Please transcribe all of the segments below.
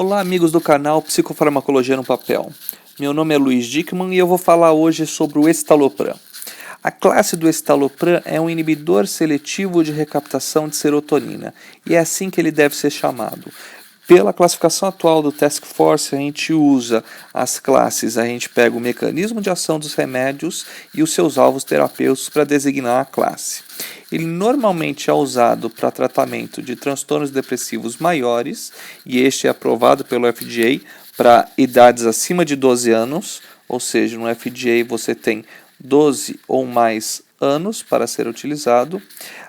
Olá, amigos do canal Psicofarmacologia no Papel. Meu nome é Luiz Dickmann e eu vou falar hoje sobre o estalopram. A classe do estalopram é um inibidor seletivo de recaptação de serotonina e é assim que ele deve ser chamado. Pela classificação atual do Task Force, a gente usa as classes, a gente pega o mecanismo de ação dos remédios e os seus alvos terapêuticos para designar a classe. Ele normalmente é usado para tratamento de transtornos depressivos maiores, e este é aprovado pelo FDA para idades acima de 12 anos, ou seja, no FDA você tem 12 ou mais anos para ser utilizado.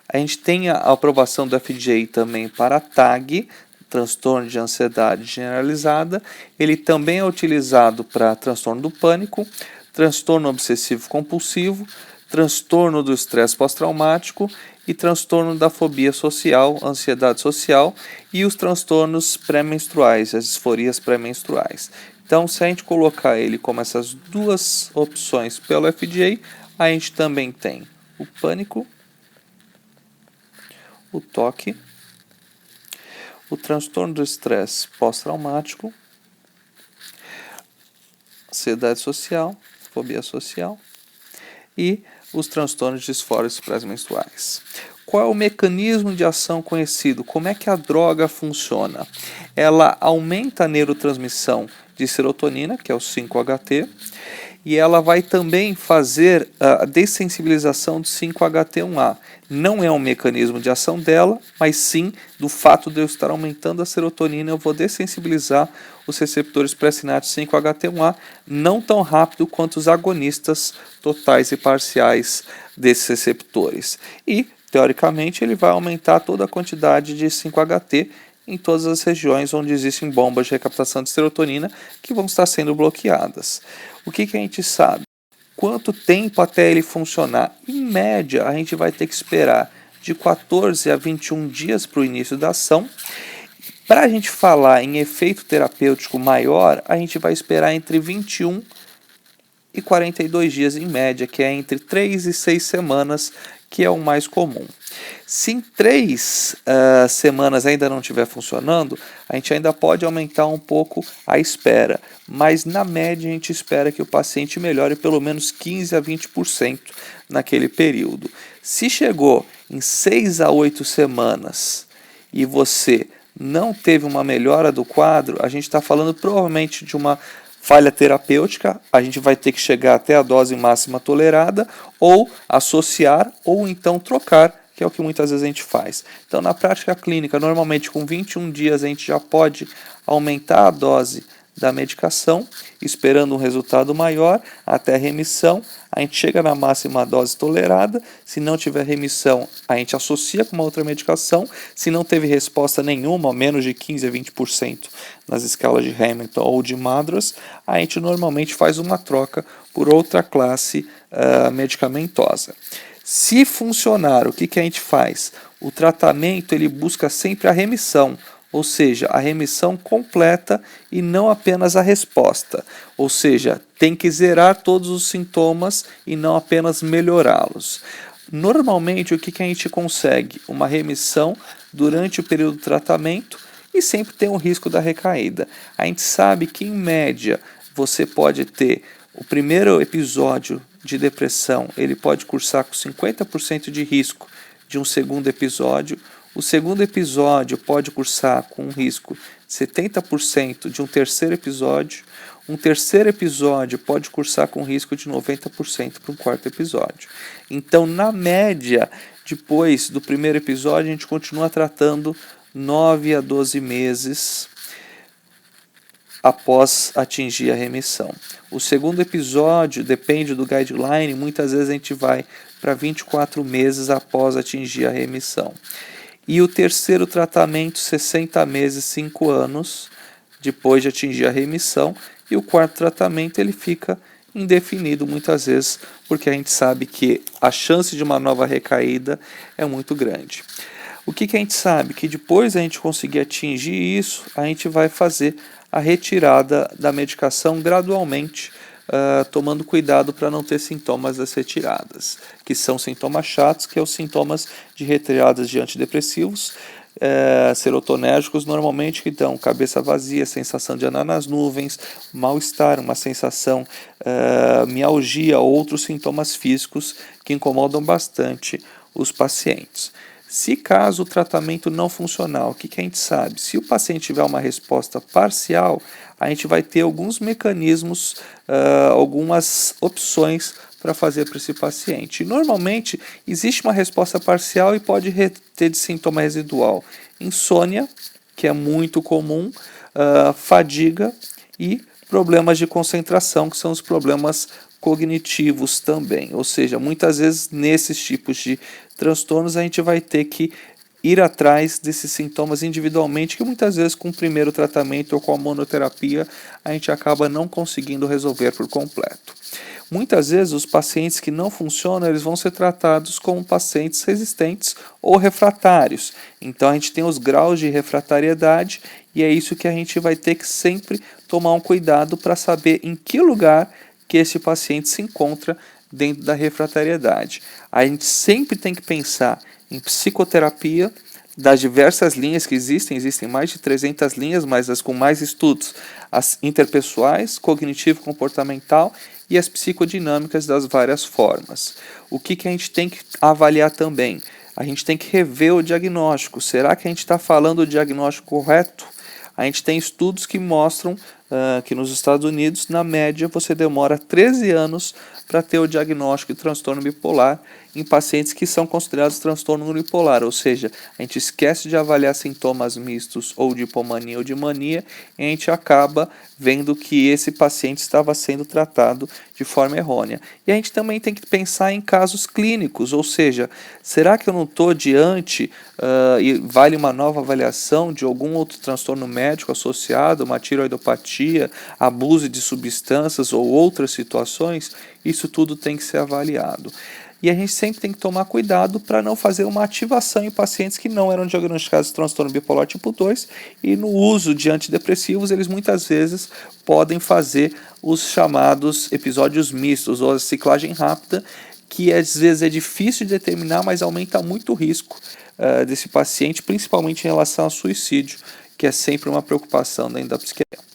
A gente tem a aprovação do FDA também para TAG, transtorno de ansiedade generalizada. Ele também é utilizado para transtorno do pânico, transtorno obsessivo compulsivo, transtorno do estresse pós-traumático e transtorno da fobia social, ansiedade social e os transtornos pré-menstruais, as disforias pré-menstruais. Então, se a gente colocar ele como essas duas opções pelo FDA, a gente também tem o pânico, o toque, o transtorno do estresse pós-traumático, ansiedade social, fobia social e os transtornos disfóricos pré-menstruais. Qual é o mecanismo de ação conhecido? Como é que a droga funciona? Ela aumenta a neurotransmissão de serotonina, que é o 5-HT, e ela vai também fazer a dessensibilização do 5-HT1A. Não é um mecanismo de ação dela, mas sim do fato de eu estar aumentando a serotonina, eu vou dessensibilizar os receptores pré-sinápticos 5-HT1A, não tão rápido quanto os agonistas totais e parciais desses receptores. E, teoricamente, ele vai aumentar toda a quantidade de 5-HT em todas as regiões onde existem bombas de recaptação de serotonina que vão estar sendo bloqueadas. O que a gente sabe? Quanto tempo até ele funcionar? Em média, a gente vai ter que esperar de 14 a 21 dias para o início da ação. Para a gente falar em efeito terapêutico maior, a gente vai esperar entre 21 e 42 dias em média, que é entre 3 e 6 semanas, que é o mais comum. Se em 3 semanas ainda não estiver funcionando, a gente ainda pode aumentar um pouco a espera, mas na média a gente espera que o paciente melhore pelo menos 15 a 20% naquele período. Se chegou em 6 a 8 semanas e você não teve uma melhora do quadro, a gente está falando provavelmente de uma falha terapêutica, a gente vai ter que chegar até a dose máxima tolerada, ou associar, ou então trocar, que é o que muitas vezes a gente faz. Então, na prática clínica, normalmente com 21 dias a gente já pode aumentar a dose da medicação, esperando um resultado maior, até remissão. A gente chega na máxima dose tolerada. Se não tiver remissão, a gente associa com uma outra medicação. Se não teve resposta nenhuma, menos de 15 a 20% nas escalas de Hamilton ou de Madras, a gente normalmente faz uma troca por outra classe medicamentosa. Se funcionar, o que a gente faz? O tratamento ele busca sempre a remissão, ou seja, a remissão completa e não apenas a resposta. Ou seja, tem que zerar todos os sintomas e não apenas melhorá-los. Normalmente, o que a gente consegue? Uma remissão durante o período do tratamento e sempre tem o risco da recaída. A gente sabe que, em média, você pode ter o primeiro episódio de depressão, ele pode cursar com 50% de risco de um segundo episódio. O segundo episódio pode cursar com um risco de 70% de um terceiro episódio. Um terceiro episódio pode cursar com um risco de 90% para um quarto episódio. Então, na média, depois do primeiro episódio, a gente continua tratando 9 a 12 meses após atingir a remissão. O segundo episódio depende do guideline, muitas vezes a gente vai para 24 meses após atingir a remissão. E o terceiro tratamento, 60 meses, 5 anos, depois de atingir a remissão. E o quarto tratamento, ele fica indefinido muitas vezes, porque a gente sabe que a chance de uma nova recaída é muito grande. O que a gente sabe? Que depois a gente conseguir atingir isso, a gente vai fazer a retirada da medicação gradualmente, tomando cuidado para não ter sintomas das retiradas, que são sintomas chatos, que são os sintomas de retiradas de antidepressivos. serotonérgicos normalmente que dão cabeça vazia, sensação de andar nas nuvens, mal-estar, uma sensação, mialgia, outros sintomas físicos que incomodam bastante os pacientes. Se caso o tratamento não funcionar, o que a gente sabe? Se o paciente tiver uma resposta parcial, a gente vai ter alguns mecanismos, algumas opções para fazer para esse paciente. Normalmente, existe uma resposta parcial e pode ter de sintoma residual. Insônia, que é muito comum, fadiga e problemas de concentração, que são os problemas cognitivos também. Ou seja, muitas vezes nesses tipos de transtornos a gente vai ter que ir atrás desses sintomas individualmente, que muitas vezes com o primeiro tratamento ou com a monoterapia a gente acaba não conseguindo resolver por completo. Muitas vezes os pacientes que não funcionam, eles vão ser tratados como pacientes resistentes ou refratários. Então a gente tem os graus de refratariedade e é isso que a gente vai ter que sempre tomar um cuidado para saber em que lugar que esse paciente se encontra dentro da refratariedade. A gente sempre tem que pensar em psicoterapia das diversas linhas que existem mais de 300 linhas, mas as com mais estudos, as interpessoais, cognitivo-comportamental e as psicodinâmicas das várias formas. O que a gente tem que avaliar também? A gente tem que rever o diagnóstico. Será que a gente está falando o diagnóstico correto? A gente tem estudos que mostram que nos Estados Unidos, na média, você demora 13 anos para ter o diagnóstico de transtorno bipolar em pacientes que são considerados transtorno unipolar, ou seja, a gente esquece de avaliar sintomas mistos ou de hipomania ou de mania e a gente acaba vendo que esse paciente estava sendo tratado de forma errônea. E a gente também tem que pensar em casos clínicos, ou seja, será que eu não estou diante e vale uma nova avaliação de algum outro transtorno médico associado, uma tireoidopatia, abuso de substâncias ou outras situações? Isso tudo tem que ser avaliado. E a gente sempre tem que tomar cuidado para não fazer uma ativação em pacientes que não eram diagnosticados de transtorno bipolar tipo 2 e no uso de antidepressivos eles muitas vezes podem fazer os chamados episódios mistos ou a ciclagem rápida, que às vezes é difícil de determinar, mas aumenta muito o risco desse paciente, principalmente em relação ao suicídio, que é sempre uma preocupação dentro da psiquiatria.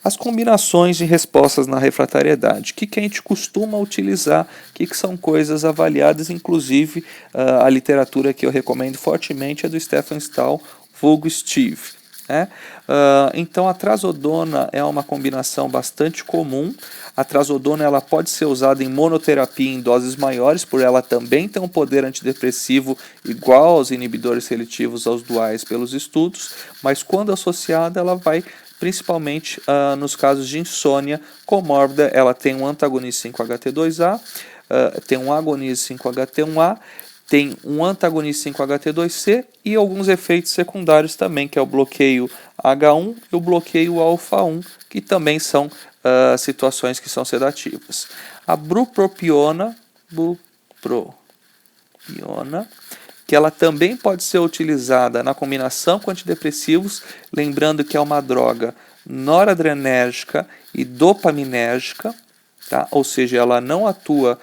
As combinações de respostas na refratariedade. O que a gente costuma utilizar, o que são coisas avaliadas, inclusive a literatura que eu recomendo fortemente é do Stephen Stahl, vulgo Steve. Né? Então a trazodona é uma combinação bastante comum. A trazodona ela pode ser usada em monoterapia em doses maiores, por ela também ter um poder antidepressivo igual aos inibidores seletivos aos duais pelos estudos, mas quando associada ela vai principalmente nos casos de insônia comórbida, ela tem um antagonista 5-HT2A, tem um agonista 5-HT1A, tem um antagonista 5-HT2C e alguns efeitos secundários também, que é o bloqueio H1 e o bloqueio alfa-1, que também são situações que são sedativas. A bupropiona, que ela também pode ser utilizada na combinação com antidepressivos, lembrando que é uma droga noradrenérgica e dopaminérgica, tá? Ou seja, ela não atua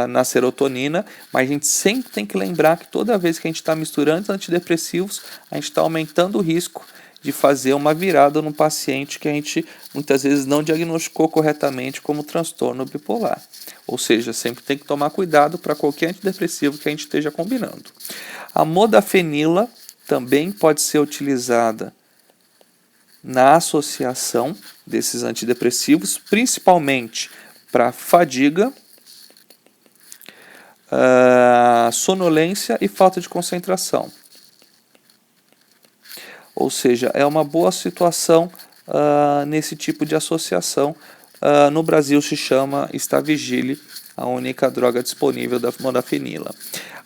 na serotonina, mas a gente sempre tem que lembrar que toda vez que a gente está misturando antidepressivos, a gente está aumentando o risco de fazer uma virada no paciente que a gente muitas vezes não diagnosticou corretamente como transtorno bipolar. Ou seja, sempre tem que tomar cuidado para qualquer antidepressivo que a gente esteja combinando. A modafinila também pode ser utilizada na associação desses antidepressivos, principalmente para fadiga, sonolência e falta de concentração. Ou seja, é uma boa situação nesse tipo de associação. No Brasil se chama Stavigile, a única droga disponível da modafinila.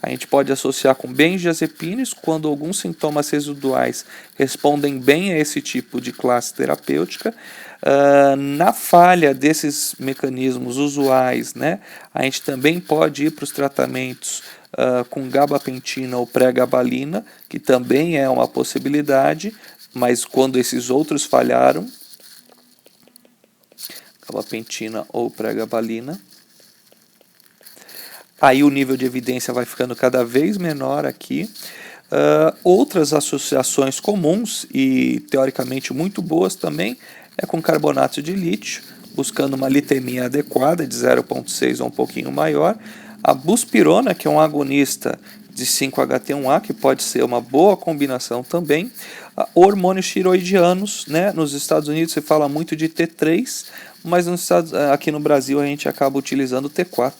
A gente pode associar com benzodiazepines quando alguns sintomas residuais respondem bem a esse tipo de classe terapêutica. Na falha desses mecanismos usuais, né, a gente também pode ir para os tratamentos com gabapentina ou pré-gabalina, que também é uma possibilidade, mas quando esses outros falharam, gabapentina ou pré-gabalina, aí o nível de evidência vai ficando cada vez menor aqui. Outras associações comuns e teoricamente muito boas também é com carbonato de lítio, buscando uma litemia adequada de 0,6 ou um pouquinho maior. A buspirona, que é um agonista de 5-HT1A, que pode ser uma boa combinação também. Hormônios tiroidianos, né? Nos Estados Unidos se fala muito de T3, mas aqui no Brasil a gente acaba utilizando o T4,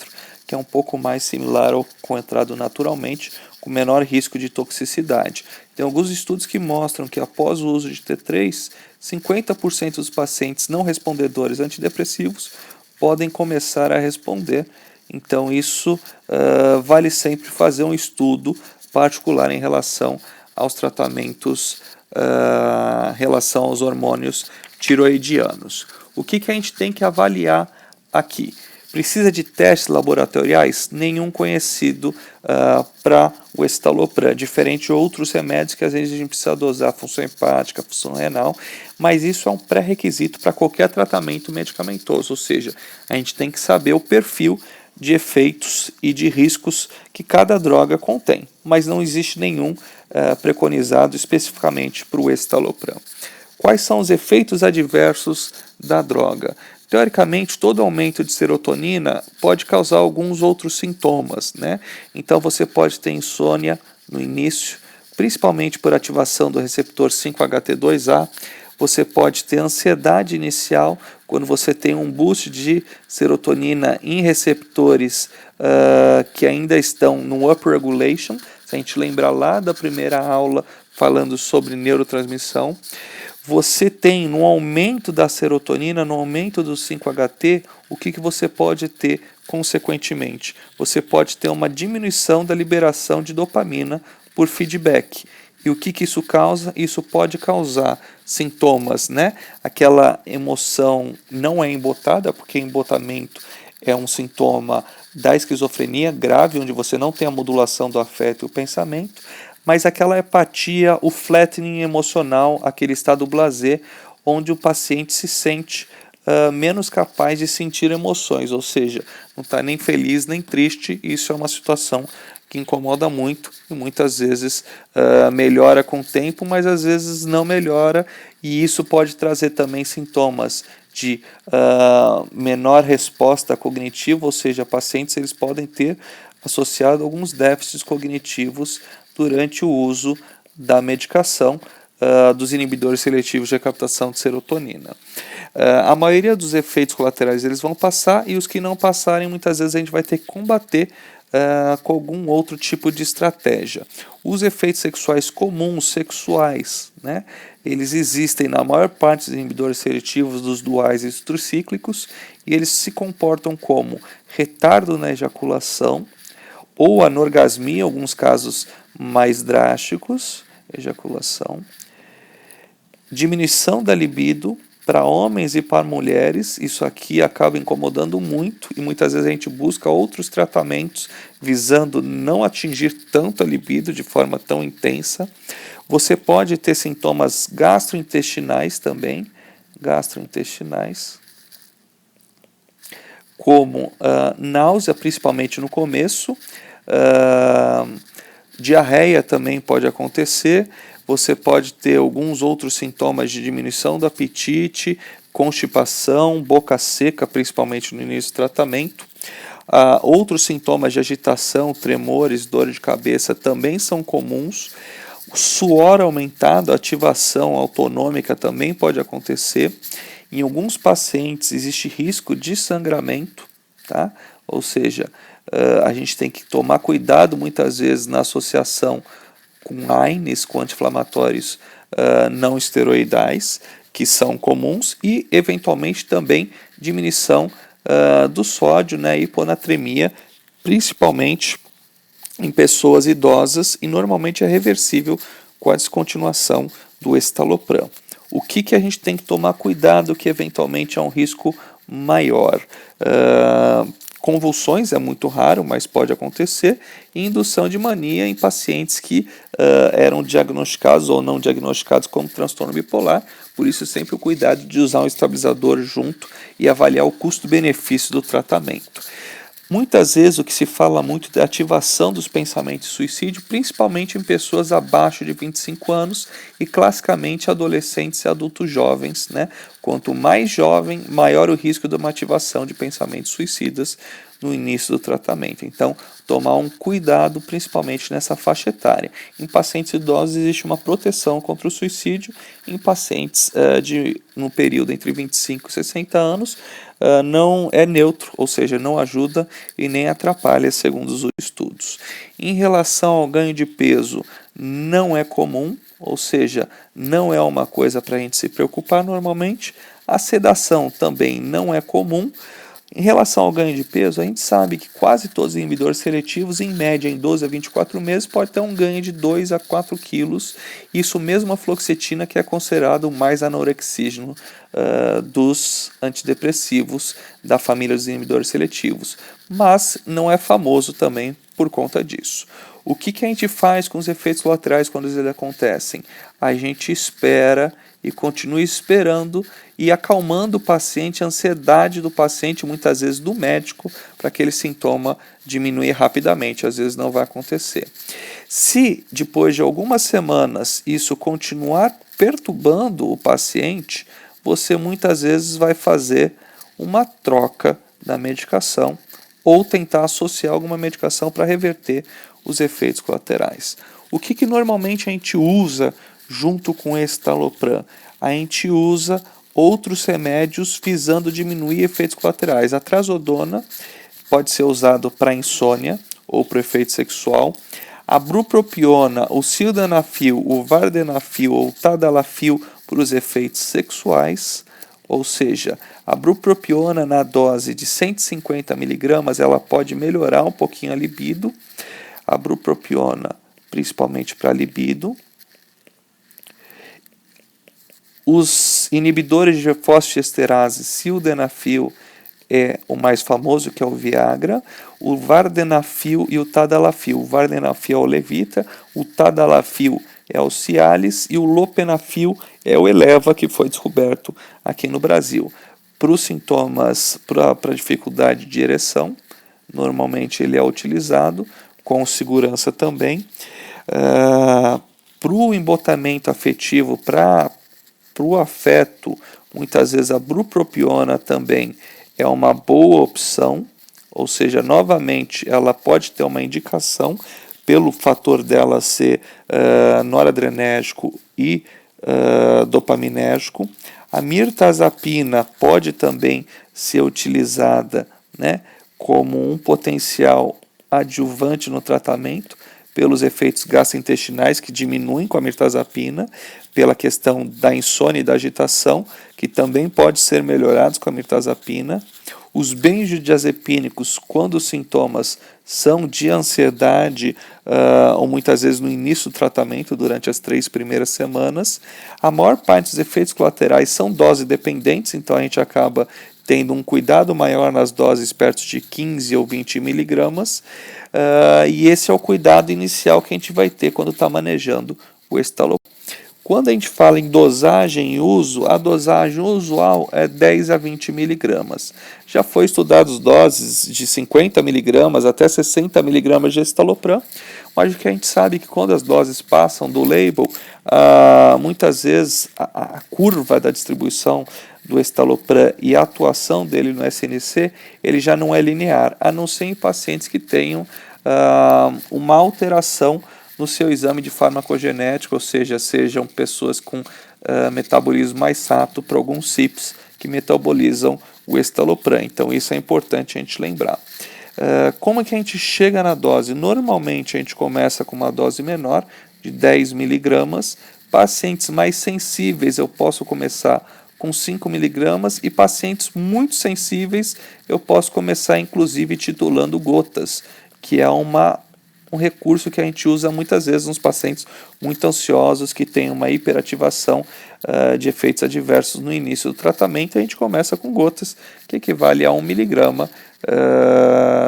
que é um pouco mais similar ao encontrado naturalmente, com menor risco de toxicidade. Tem alguns estudos que mostram que após o uso de T3, 50% dos pacientes não respondedores antidepressivos podem começar a responder. Então isso vale sempre fazer um estudo particular em relação aos tratamentos, em relação aos hormônios tiroidianos. O que a gente tem que avaliar aqui? Precisa de testes laboratoriais? Nenhum conhecido para o escitalopram, diferente de outros remédios que às vezes a gente precisa dosar a função hepática, a função renal, mas isso é um pré-requisito para qualquer tratamento medicamentoso, ou seja, a gente tem que saber o perfil de efeitos e de riscos que cada droga contém, mas não existe nenhum preconizado especificamente para o escitalopram. Quais são os efeitos adversos da droga? Teoricamente, todo aumento de serotonina pode causar alguns outros sintomas, né? Então você pode ter insônia no início, principalmente por ativação do receptor 5-HT2A. Você pode ter ansiedade inicial quando você tem um boost de serotonina em receptores que ainda estão no upregulation. Se a gente lembrar lá da primeira aula falando sobre neurotransmissão, você tem no aumento da serotonina, no aumento do 5-HT, o que você pode ter consequentemente? Você pode ter uma diminuição da liberação de dopamina por feedback. E o que isso causa? Isso pode causar sintomas, né? Aquela emoção não é embotada, porque embotamento é um sintoma da esquizofrenia grave, onde você não tem a modulação do afeto e o pensamento, mas aquela apatia, o flattening emocional, aquele estado blasé, onde o paciente se sente menos capaz de sentir emoções, ou seja, não está nem feliz nem triste. Isso é uma situação que incomoda muito e muitas vezes melhora com o tempo, mas às vezes não melhora, e isso pode trazer também sintomas de menor resposta cognitiva, ou seja, pacientes eles podem ter associado alguns déficits cognitivos durante o uso da medicação, dos inibidores seletivos de captação de serotonina. A maioria dos efeitos colaterais eles vão passar, e os que não passarem, muitas vezes a gente vai ter que combater com algum outro tipo de estratégia. Os efeitos sexuais comuns, sexuais, né, eles existem na maior parte dos inibidores seletivos dos duais e dos tricíclicos, e eles se comportam como retardo na ejaculação, ou anorgasmia, em alguns casos mais drásticos, ejaculação, diminuição da libido para homens e para mulheres. Isso aqui acaba incomodando muito, e muitas vezes a gente busca outros tratamentos visando não atingir tanto a libido de forma tão intensa. Você pode ter sintomas gastrointestinais também, como náusea, principalmente no começo, diarreia também pode acontecer. Você pode ter alguns outros sintomas de diminuição do apetite, constipação, boca seca, principalmente no início do tratamento. Outros sintomas de agitação, tremores, dor de cabeça também são comuns. O suor aumentado, ativação autonômica também pode acontecer. Em alguns pacientes existe risco de sangramento, tá? Ou seja, a gente tem que tomar cuidado muitas vezes na associação com AINES, com anti-inflamatórios não esteroidais, que são comuns, e eventualmente também diminuição do sódio, né, hiponatremia, principalmente em pessoas idosas, e normalmente é reversível com a descontinuação do escitalopram. O que a gente tem que tomar cuidado, que eventualmente é um risco maior? Convulsões é muito raro, mas pode acontecer, e indução de mania em pacientes que eram diagnosticados ou não diagnosticados como transtorno bipolar. Por isso sempre o cuidado de usar um estabilizador junto e avaliar o custo-benefício do tratamento. Muitas vezes o que se fala muito é a ativação dos pensamentos de suicídio, principalmente em pessoas abaixo de 25 anos e classicamente adolescentes e adultos jovens, né? Quanto mais jovem, maior o risco de uma ativação de pensamentos suicidas no início do tratamento. Então, tomar um cuidado principalmente nessa faixa etária. Em pacientes idosos existe uma proteção contra o suicídio, em pacientes no período entre 25 e 60 anos, não é neutro, ou seja, não ajuda e nem atrapalha, segundo os estudos. Em relação ao ganho de peso, não é comum, ou seja, não é uma coisa para a gente se preocupar normalmente. A sedação também não é comum. Em relação ao ganho de peso, a gente sabe que quase todos os inibidores seletivos, em média em 12 a 24 meses, pode ter um ganho de 2 a 4 quilos. Isso mesmo a fluoxetina, que é considerado o mais anorexígeno dos antidepressivos da família dos inibidores seletivos. Mas não é famoso também por conta disso. O que a gente faz com os efeitos colaterais quando eles acontecem? A gente espera e continua esperando e acalmando o paciente, a ansiedade do paciente, muitas vezes do médico, para aquele sintoma diminuir rapidamente. Às vezes não vai acontecer. Se depois de algumas semanas isso continuar perturbando o paciente, você muitas vezes vai fazer uma troca da medicação ou tentar associar alguma medicação para reverter os efeitos colaterais. O que normalmente a gente usa junto com esse escitalopram? A gente usa outros remédios visando diminuir efeitos colaterais. A trazodona pode ser usado para insônia ou para efeito sexual. A bupropiona, o sildenafil, o vardenafil ou o tadalafil para os efeitos sexuais. Ou seja, a bupropiona na dose de 150 mg, ela pode melhorar um pouquinho a libido. A bupropiona, principalmente para libido. Os inibidores de fosfodiesterase, sildenafil é o mais famoso, que é o Viagra, o vardenafil e o tadalafil. O vardenafil é o Levitra, o tadalafil é o Cialis e o lopenafil é o Eleva, que foi descoberto aqui no Brasil. Para os sintomas, para dificuldade de ereção, normalmente ele é utilizado, com segurança também. Para o embotamento afetivo, para o afeto, muitas vezes a bupropiona também é uma boa opção, ou seja, novamente ela pode ter uma indicação pelo fator dela ser noradrenérgico e dopaminérgico. A mirtazapina pode também ser utilizada, né, como um potencial adjuvante no tratamento, pelos efeitos gastrointestinais que diminuem com a mirtazapina, pela questão da insônia e da agitação, que também pode ser melhorados com a mirtazapina. Os benzodiazepínicos, quando os sintomas são de ansiedade, ou muitas vezes no início do tratamento, durante as 3 primeiras semanas, a maior parte dos efeitos colaterais são dose dependentes, então a gente acaba tendo um cuidado maior nas doses perto de 15 ou 20 miligramas, e esse é o cuidado inicial que a gente vai ter quando está manejando o escitalopram. Quando a gente fala em dosagem e uso, a dosagem usual é 10 a 20 miligramas. Já foi estudado doses de 50 miligramas até 60 miligramas de escitalopram, mas o que a gente sabe é que quando as doses passam do label, muitas vezes a curva da distribuição do escitalopram e a atuação dele no SNC, ele já não é linear, a não ser em pacientes que tenham uma alteração no seu exame de farmacogenética, ou seja, sejam pessoas com metabolismo mais rápido para alguns CYPs que metabolizam o escitalopram. Então isso é importante a gente lembrar. Como é que a gente chega na dose? Normalmente a gente começa com uma dose menor, de 10 miligramas. Pacientes mais sensíveis eu posso começar com 5 miligramas e pacientes muito sensíveis eu posso começar inclusive titulando gotas, que é um recurso que a gente usa muitas vezes nos pacientes muito ansiosos que têm uma hiperativação de efeitos adversos no início do tratamento. A gente começa com gotas, que equivale a 1 miligrama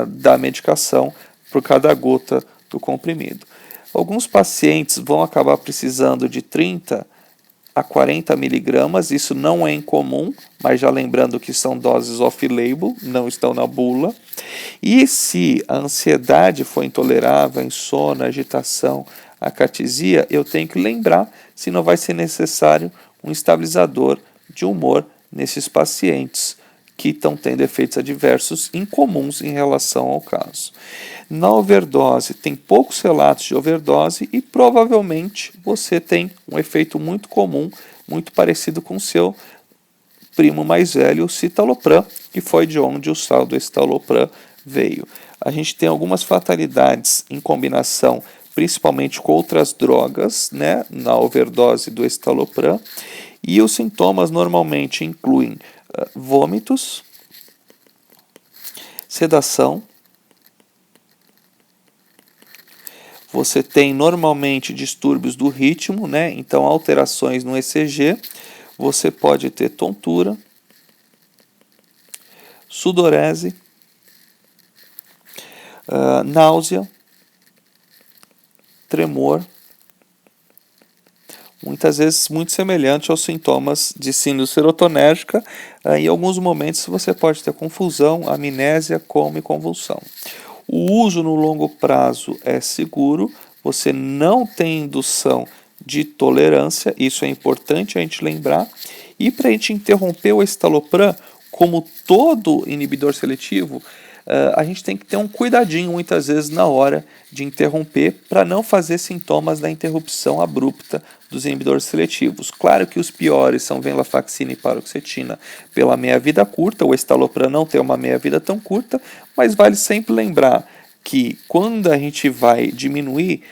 da medicação por cada gota do comprimido. Alguns pacientes vão acabar precisando de 30 a 40 miligramas, isso não é incomum, mas já lembrando que são doses off-label, não estão na bula. E se a ansiedade for intolerável, a insônia, a agitação, a catesia, eu tenho que lembrar se não vai ser necessário um estabilizador de humor nesses pacientes que estão tendo efeitos adversos incomuns em relação ao caso. Na overdose, tem poucos relatos de overdose e provavelmente você tem um efeito muito comum, muito parecido com o seu primo mais velho, o citalopram, que foi de onde o sal do escitalopram veio. A gente tem algumas fatalidades em combinação, principalmente com outras drogas, né, na overdose do escitalopram, e os sintomas normalmente incluem vômitos, sedação. Você tem normalmente distúrbios do ritmo, né? Então alterações no ECG. Você pode ter tontura, sudorese, náusea, tremor, muitas vezes muito semelhante aos sintomas de síndrome serotonérgica. Em alguns momentos você pode ter confusão, amnésia, coma e convulsão. O uso no longo prazo é seguro, você não tem indução de tolerância, isso é importante a gente lembrar. E para a gente interromper o escitalopram, como todo inibidor seletivo, a gente tem que ter um cuidadinho muitas vezes na hora de interromper para não fazer sintomas da interrupção abrupta dos inibidores seletivos. Claro que os piores são venlafaxina e paroxetina pela meia-vida curta, o escitalopram não tem uma meia-vida tão curta, mas vale sempre lembrar que quando a gente vai diminuir,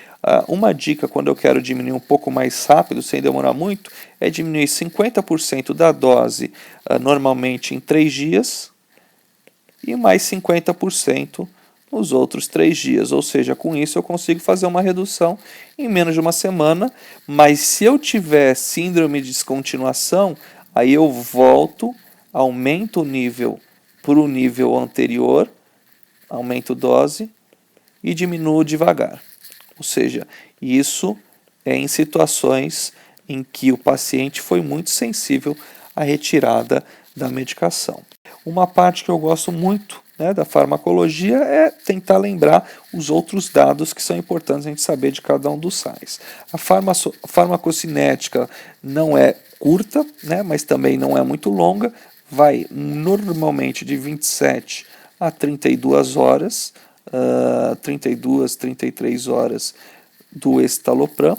uma dica quando eu quero diminuir um pouco mais rápido, sem demorar muito, é diminuir 50% da dose normalmente em 3 dias, e mais 50% nos outros 3 dias. Ou seja, com isso eu consigo fazer uma redução em menos de uma semana, mas se eu tiver síndrome de descontinuação, aí eu volto, aumento o nível para o nível anterior, aumento dose e diminuo devagar. Ou seja, isso é em situações em que o paciente foi muito sensível à retirada da medicação. Uma parte que eu gosto muito, né, da farmacologia é tentar lembrar os outros dados que são importantes a gente saber de cada um dos sais. A farmacocinética não é curta, né, mas também não é muito longa, vai normalmente de 27 a 32 horas, 32, 33 horas do escitalopram.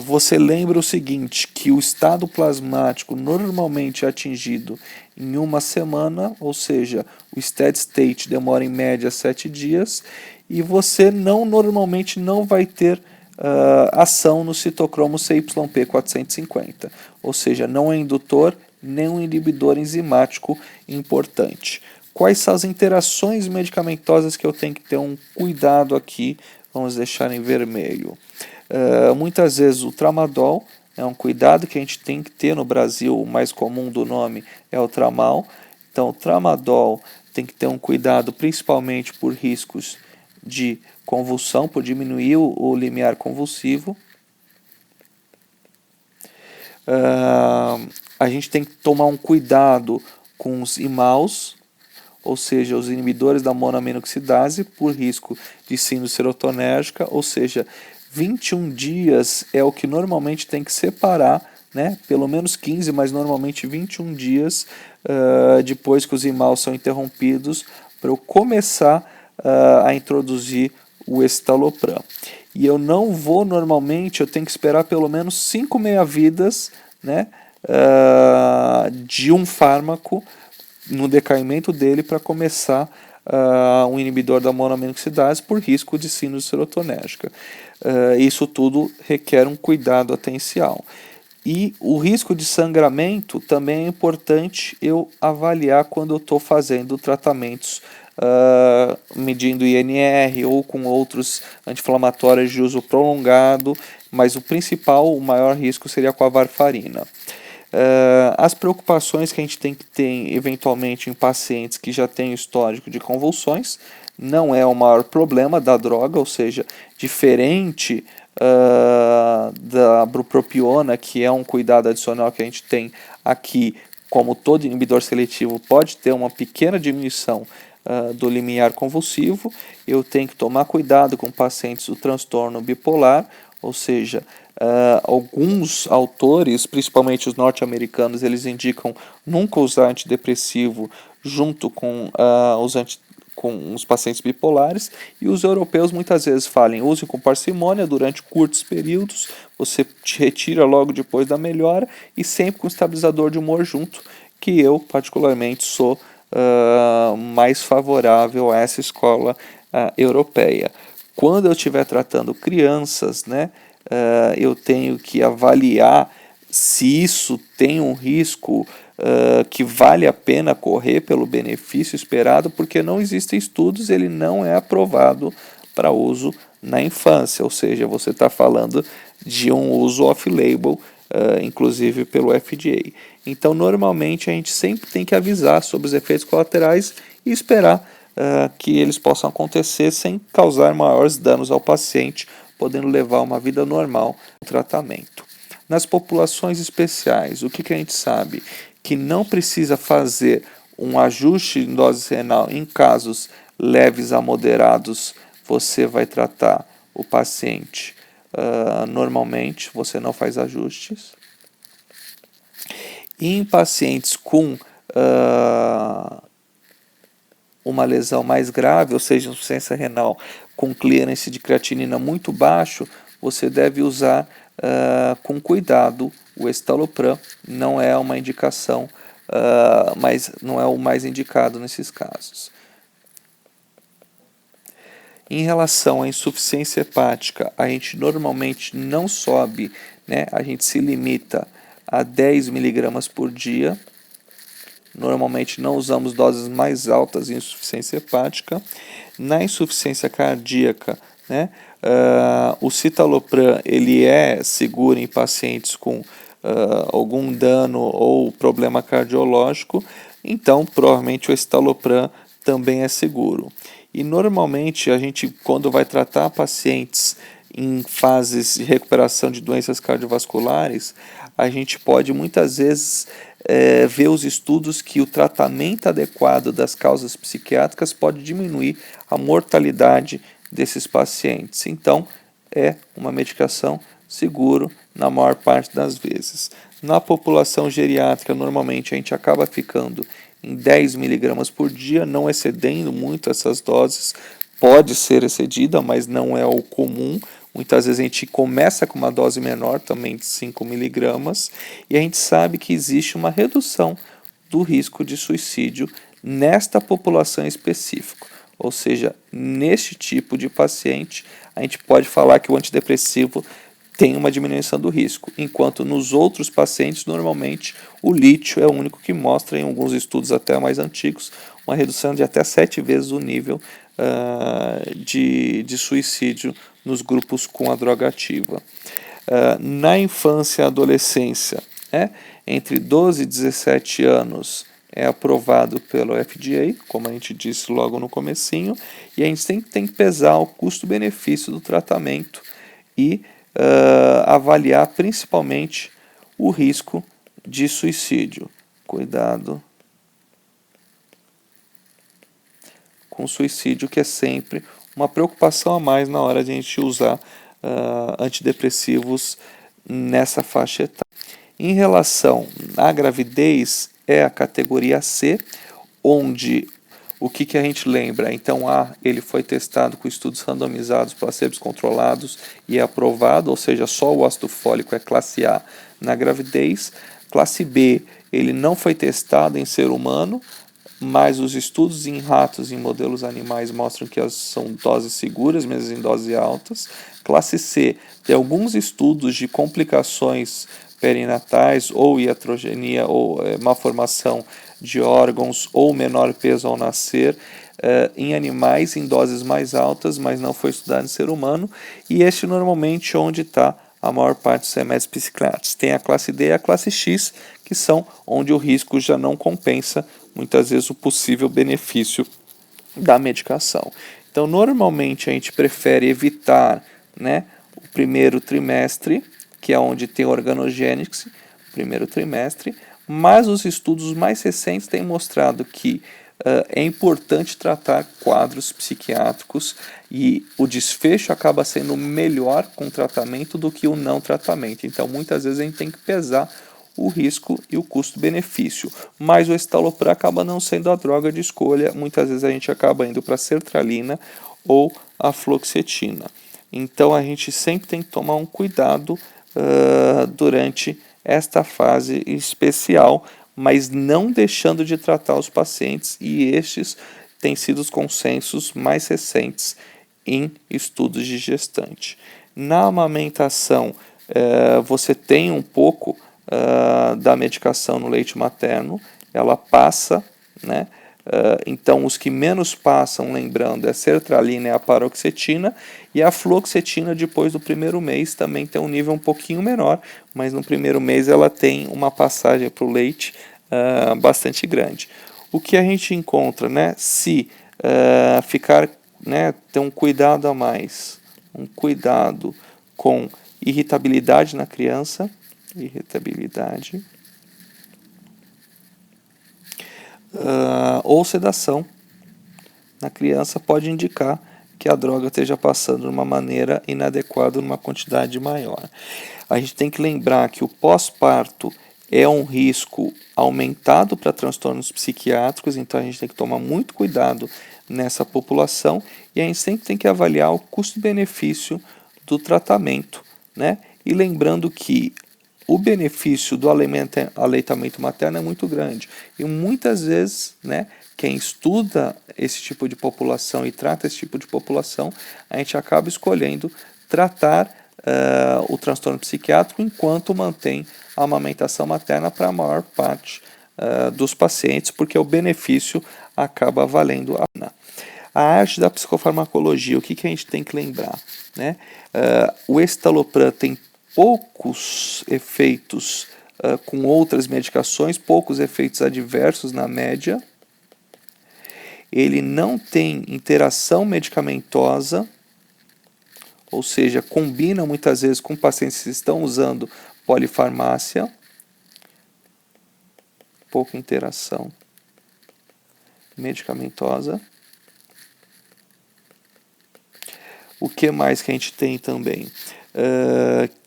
Você lembra o seguinte, que o estado plasmático normalmente é atingido em uma semana, ou seja, o steady state demora em média 7 dias, e você normalmente não vai ter ação no citocromo CYP450, ou seja, não é indutor nem um inibidor enzimático importante. Quais são as interações medicamentosas que eu tenho que ter um cuidado aqui? Vamos deixar em vermelho. Muitas vezes o tramadol é um cuidado que a gente tem que ter no Brasil, o mais comum do nome é o tramal. Então, o tramadol tem que ter um cuidado principalmente por riscos de convulsão, por diminuir o limiar convulsivo. A gente tem que tomar um cuidado com os IMAUs, ou seja, os inibidores da monoaminoxidase, por risco de síndrome serotonérgica, ou seja, 21 dias é o que normalmente tem que separar, né? Pelo menos 15, mas normalmente 21 dias depois que os IMAUs são interrompidos, para eu começar a introduzir o escitalopram. E eu não vou normalmente, eu tenho que esperar pelo menos 5 meia-vidas, né? De um fármaco no decaimento dele para começar um inibidor da monoaminoxidase por risco de síndrome serotonérgica. Isso tudo requer um cuidado atencial. E o risco de sangramento também é importante eu avaliar quando eu estou fazendo tratamentos medindo INR ou com outros anti-inflamatórios de uso prolongado, mas o principal, o maior risco seria com a varfarina. As preocupações que a gente tem que ter eventualmente em pacientes que já têm histórico de convulsões não é o maior problema da droga, ou seja, diferente da bupropiona, que é um cuidado adicional que a gente tem aqui como todo inibidor seletivo, pode ter uma pequena diminuição do limiar convulsivo. Eu tenho que tomar cuidado com pacientes do transtorno bipolar, ou seja, alguns autores, principalmente os norte-americanos, eles indicam nunca usar antidepressivo junto com com os pacientes bipolares, e os europeus muitas vezes falam, use com parcimônia durante curtos períodos, você te retira logo depois da melhora, e sempre com estabilizador de humor junto, que eu particularmente sou mais favorável a essa escola europeia. Quando eu estiver tratando crianças, né, eu tenho que avaliar se isso tem um risco que vale a pena correr pelo benefício esperado, porque não existem estudos, ele não é aprovado para uso na infância, ou seja, você está falando de um uso off-label, inclusive pelo FDA. Então, normalmente, a gente sempre tem que avisar sobre os efeitos colaterais e esperar que eles possam acontecer sem causar maiores danos ao paciente, podendo levar uma vida normal no tratamento. Nas populações especiais, o que a gente sabe? Que não precisa fazer um ajuste em dose renal em casos leves a moderados, você vai tratar o paciente. Normalmente, você não faz ajustes. E em pacientes com uma lesão mais grave, ou seja, insuficiência renal com clearance de creatinina muito baixo, você deve usar com cuidado o escitalopram. Não é uma indicação, mas não é o mais indicado nesses casos. Em relação à insuficiência hepática, a gente normalmente não sobe, né? A gente se limita a 10 mg por dia. Normalmente não usamos doses mais altas em insuficiência hepática. Na insuficiência cardíaca, né, o citalopram ele é seguro em pacientes com algum dano ou problema cardiológico, então provavelmente o escitalopram também é seguro. E normalmente a gente, quando vai tratar pacientes em fases de recuperação de doenças cardiovasculares, a gente pode muitas vezes ver os estudos que o tratamento adequado das causas psiquiátricas pode diminuir a mortalidade desses pacientes. Então, é uma medicação seguro na maior parte das vezes. Na população geriátrica, normalmente a gente acaba ficando em 10 mg por dia, não excedendo muito essas doses. Pode ser excedida, mas não é o comum. Muitas vezes a gente começa com uma dose menor, também de 5 mg, e a gente sabe que existe uma redução do risco de suicídio nesta população específica. Ou seja, neste tipo de paciente, a gente pode falar que o antidepressivo tem uma diminuição do risco, enquanto nos outros pacientes, normalmente, o lítio é o único que mostra, em alguns estudos até mais antigos, uma redução de até 7 vezes o nível de suicídio nos grupos com a droga ativa. Na infância e adolescência, entre 12 e 17 anos, é aprovado pelo FDA, como a gente disse logo no comecinho, e a gente tem que pesar o custo-benefício do tratamento e avaliar principalmente o risco de suicídio. Cuidado com suicídio, que é sempre uma preocupação a mais na hora de a gente usar antidepressivos nessa faixa etária. Em relação à gravidez, é a categoria C, onde o que a gente lembra? Então, A, ele foi testado com estudos randomizados, placebos controlados e é aprovado, ou seja, só o ácido fólico é classe A na gravidez. Classe B, ele não foi testado em ser humano, mas os estudos em ratos e em modelos animais mostram que são doses seguras, mesmo em doses altas. Classe C, tem alguns estudos de complicações perinatais ou iatrogenia ou malformação de órgãos ou menor peso ao nascer em animais em doses mais altas, mas não foi estudado em ser humano, e este normalmente onde está a maior parte dos remédios psiquiátricos. Tem a classe D e a classe X, que são onde o risco já não compensa muitas vezes o possível benefício da medicação. Então, normalmente a gente prefere evitar, né, o primeiro trimestre, que é onde tem organogênese, primeiro trimestre, mas os estudos mais recentes têm mostrado que é importante tratar quadros psiquiátricos e o desfecho acaba sendo melhor com o tratamento do que o não tratamento. Então, muitas vezes a gente tem que pesar o risco e o custo-benefício, mas o escitalopram acaba não sendo a droga de escolha. Muitas vezes a gente acaba indo para a sertralina ou a fluoxetina. Então, a gente sempre tem que tomar um cuidado durante esta fase especial, mas não deixando de tratar os pacientes, e estes têm sido os consensos mais recentes em estudos de gestante. Na amamentação, você tem um pouco da medicação no leite materno, ela passa, né? Então, os que menos passam, lembrando, é a sertralina e a paroxetina, e a fluoxetina depois do primeiro mês também tem um nível um pouquinho menor, mas no primeiro mês ela tem uma passagem para o leite bastante grande. O que a gente encontra, né, se ficar, né, ter um cuidado a mais, um cuidado com irritabilidade na criança, irritabilidade, ou sedação na criança pode indicar que a droga esteja passando de uma maneira inadequada, numa quantidade maior. A gente tem que lembrar que o pós-parto é um risco aumentado para transtornos psiquiátricos, então a gente tem que tomar muito cuidado nessa população, e a gente sempre tem que avaliar o custo-benefício do tratamento, né? E lembrando que o benefício do aleitamento materno é muito grande. E muitas vezes, né, quem estuda esse tipo de população e trata esse tipo de população, a gente acaba escolhendo tratar o transtorno psiquiátrico enquanto mantém a amamentação materna para a maior parte dos pacientes, porque o benefício acaba valendo a pena. A arte da psicofarmacologia, o que a gente tem que lembrar, né? O escitalopram tem poucos efeitos com outras medicações, poucos efeitos adversos na média. Ele não tem interação medicamentosa, ou seja, combina muitas vezes com pacientes que estão usando polifarmácia. Pouca interação medicamentosa. O que mais que a gente tem também?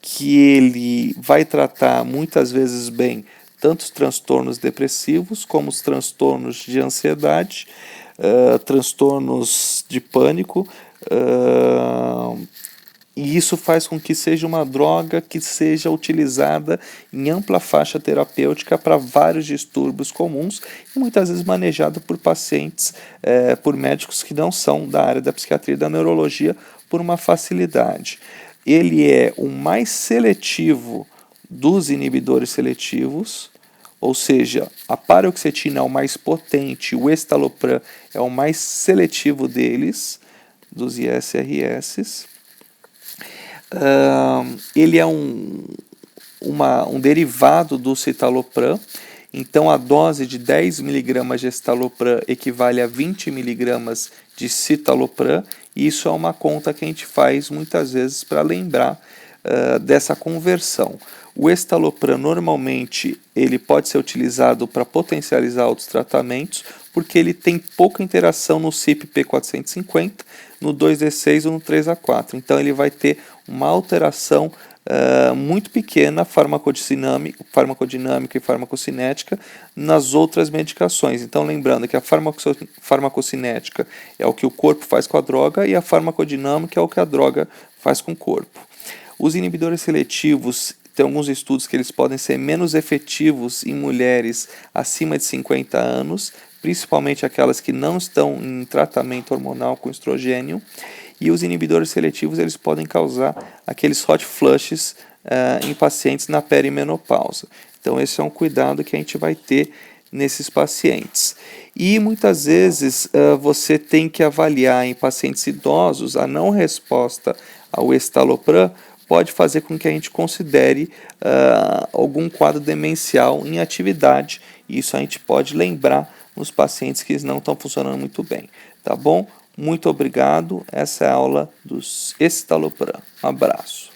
Que ele vai tratar muitas vezes bem tanto os transtornos depressivos como os transtornos de ansiedade, transtornos de pânico, e isso faz com que seja uma droga que seja utilizada em ampla faixa terapêutica para vários distúrbios comuns e muitas vezes manejada por pacientes, por médicos que não são da área da psiquiatria e da neurologia, por uma facilidade. Ele é o mais seletivo dos inibidores seletivos, ou seja, a paroxetina é o mais potente, o escitalopram é o mais seletivo deles, dos ISRS. Ele é um derivado do citalopram, então a dose de 10 mg de escitalopram equivale a 20 mg de citalopram, e isso é uma conta que a gente faz muitas vezes para lembrar dessa conversão. O escitalopram normalmente ele pode ser utilizado para potencializar outros tratamentos, porque ele tem pouca interação no CYP450, no 2D6 ou no 3A4. Então ele vai ter uma alteração muito pequena farmacodinâmica e farmacocinética nas outras medicações. Então lembrando que a farmacocinética é o que o corpo faz com a droga e a farmacodinâmica é o que a droga faz com o corpo. Os inibidores seletivos, tem alguns estudos que eles podem ser menos efetivos em mulheres acima de 50 anos, principalmente aquelas que não estão em tratamento hormonal com estrogênio, e os inibidores seletivos eles podem causar aqueles hot flushes em pacientes na perimenopausa. Então esse é um cuidado que a gente vai ter nesses pacientes. E muitas vezes você tem que avaliar em pacientes idosos a não resposta ao escitalopram pode fazer com que a gente considere algum quadro demencial em atividade, e isso a gente pode lembrar nos pacientes que não estão funcionando muito bem. Tá bom? Muito obrigado. Essa é a aula dos escitalopram. Um abraço.